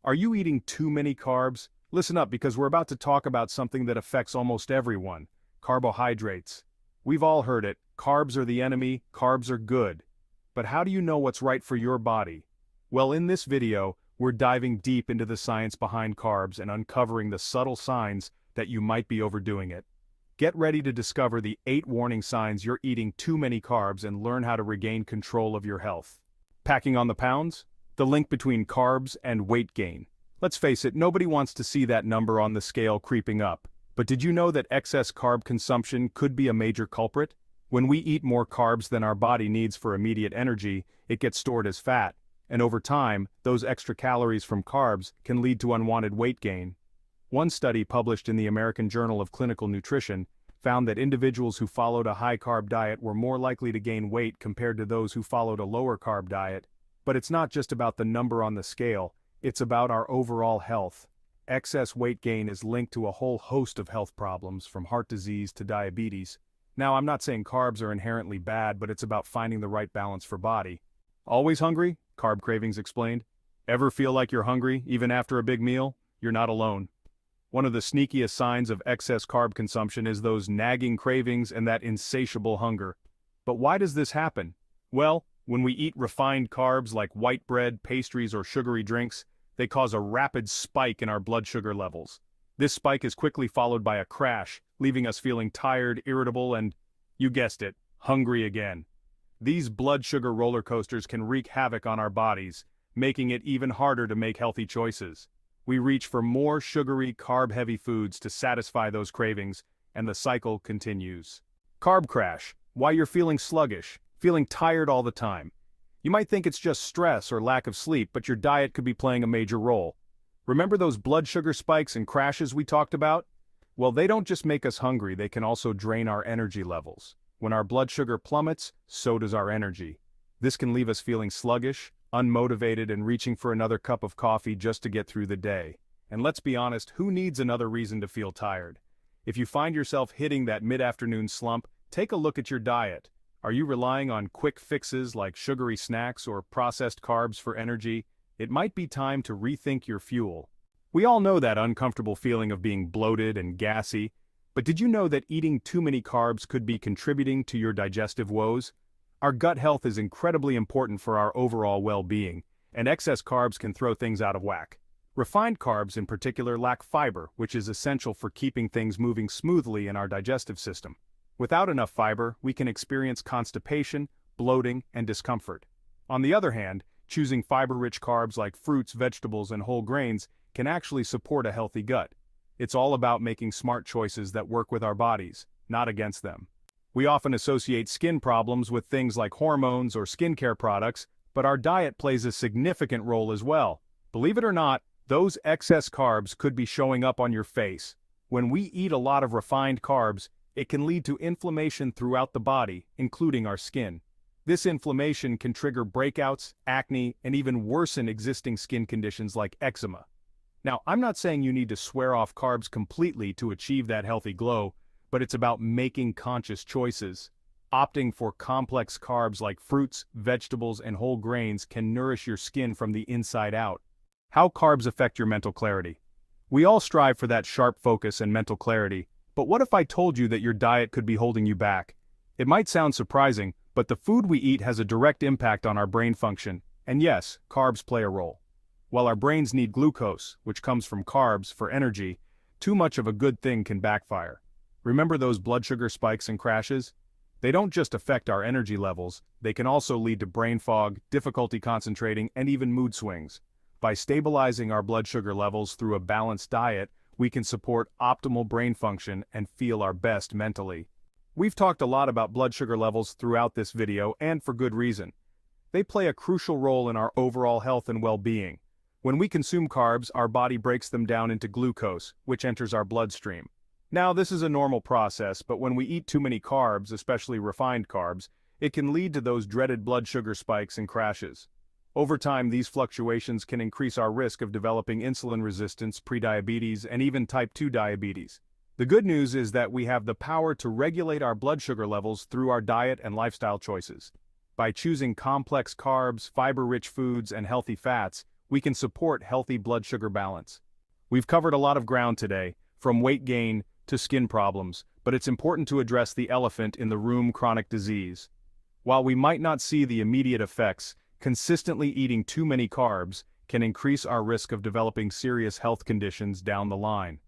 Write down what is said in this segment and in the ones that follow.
Are you eating too many carbs? Listen up because we're about to talk about something that affects almost everyone: carbohydrates. We've all heard it: carbs are the enemy, carbs are good. But how do you know what's right for your body? Well, in this video, we're diving deep into the science behind carbs and uncovering the subtle signs that you might be overdoing it. Get ready to discover the 8 warning signs you're eating too many carbs and learn how to regain control of your health. Packing on the pounds? The link between carbs and weight gain. Let's face it, nobody wants to see that number on the scale creeping up. But did you know that excess carb consumption could be a major culprit? When we eat more carbs than our body needs for immediate energy, it gets stored as fat. And over time, those extra calories from carbs can lead to unwanted weight gain. One study published in the American Journal of Clinical Nutrition found that individuals who followed a high-carb diet were more likely to gain weight compared to those who followed a lower-carb diet. But it's not just about the number on the scale, it's about our overall health. Excess weight gain is linked to a whole host of health problems, from heart disease to diabetes. Now, I'm not saying carbs are inherently bad, but it's about finding the right balance for body. Always hungry? Carb Cravings explained. Ever feel like you're hungry, even after a big meal? You're not alone. One of the sneakiest signs of excess carb consumption is those nagging cravings and that insatiable hunger. But why does this happen? Well, when we eat refined carbs like white bread, pastries, or sugary drinks, they cause a rapid spike in our blood sugar levels. This spike is quickly followed by a crash, leaving us feeling tired, irritable, and, you guessed it, hungry again. These blood sugar roller coasters can wreak havoc on our bodies, making it even harder to make healthy choices. We reach for more sugary, carb-heavy foods to satisfy those cravings, and the cycle continues. Carb crash. Why you're feeling sluggish, feeling tired all the time. You might think it's just stress or lack of sleep, but your diet could be playing a major role. Remember those blood sugar spikes and crashes we talked about? Well, they don't just make us hungry, they can also drain our energy levels. When our blood sugar plummets, so does our energy. This can leave us feeling sluggish, unmotivated, and reaching for another cup of coffee just to get through the day. And let's be honest, who needs another reason to feel tired? If you find yourself hitting that mid-afternoon slump, take a look at your diet. Are you relying on quick fixes like sugary snacks or processed carbs for energy? It might be time to rethink your fuel. We all know that uncomfortable feeling of being bloated and gassy, but did you know that eating too many carbs could be contributing to your digestive woes? Our gut health is incredibly important for our overall well-being, and excess carbs can throw things out of whack. Refined carbs in particular lack fiber, which is essential for keeping things moving smoothly in our digestive system. Without enough fiber, we can experience constipation, bloating, and discomfort. On the other hand, choosing fiber-rich carbs like fruits, vegetables, and whole grains can actually support a healthy gut. It's all about making smart choices that work with our bodies, not against them. We often associate skin problems with things like hormones or skincare products, but our diet plays a significant role as well. Believe it or not, those excess carbs could be showing up on your face. When we eat a lot of refined carbs, it can lead to inflammation throughout the body, including our skin. This inflammation can trigger breakouts, acne, and even worsen existing skin conditions like eczema. Now, I'm not saying you need to swear off carbs completely to achieve that healthy glow, but it's about making conscious choices. Opting for complex carbs like fruits, vegetables, and whole grains can nourish your skin from the inside out. How carbs affect your mental clarity. We all strive for that sharp focus and mental clarity, but what if I told you that your diet could be holding you back? It might sound surprising, but the food we eat has a direct impact on our brain function, and yes, carbs play a role. While our brains need glucose, which comes from carbs, for energy, too much of a good thing can backfire. Remember those blood sugar spikes and crashes? They don't just affect our energy levels, they can also lead to brain fog, difficulty concentrating, and even mood swings. By stabilizing our blood sugar levels through a balanced diet, we can support optimal brain function and feel our best mentally. We've talked a lot about blood sugar levels throughout this video, and for good reason. They play a crucial role in our overall health and well-being. When we consume carbs, our body breaks them down into glucose, which enters our bloodstream. Now, this is a normal process, but when we eat too many carbs, especially refined carbs, it can lead to those dreaded blood sugar spikes and crashes. Over time, these fluctuations can increase our risk of developing insulin resistance, prediabetes, and even type 2 diabetes. The good news is that we have the power to regulate our blood sugar levels through our diet and lifestyle choices. By choosing complex carbs, fiber-rich foods, and healthy fats, we can support healthy blood sugar balance. We've covered a lot of ground today, from weight gain to skin problems, but it's important to address the elephant in the room: chronic disease. While we might not see the immediate effects, consistently eating too many carbs can increase our risk of developing serious health conditions down the line.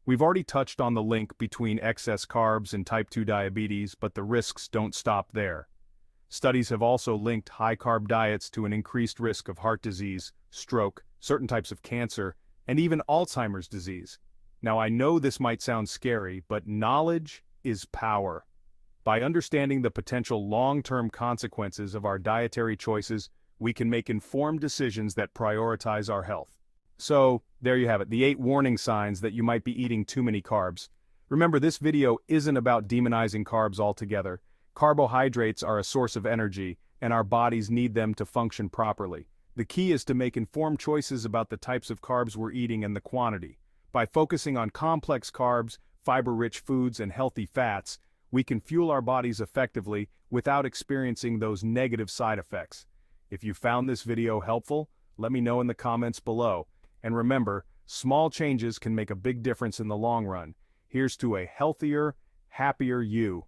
We've already touched on the link between excess carbs and type 2 diabetes, but the risks don't stop there. Studies have also linked high-carb diets to an increased risk of heart disease, stroke, certain types of cancer, and even Alzheimer's disease. Now, I know this might sound scary, but knowledge is power. By understanding the potential long-term consequences of our dietary choices, we can make informed decisions that prioritize our health. So, there you have it, the 8 warning signs that you might be eating too many carbs. Remember, this video isn't about demonizing carbs altogether. Carbohydrates are a source of energy, and our bodies need them to function properly. The key is to make informed choices about the types of carbs we're eating and the quantity. By focusing on complex carbs, fiber-rich foods, and healthy fats, we can fuel our bodies effectively without experiencing those negative side effects. If you found this video helpful, let me know in the comments below. And remember, small changes can make a big difference in the long run. Here's to a healthier, happier you.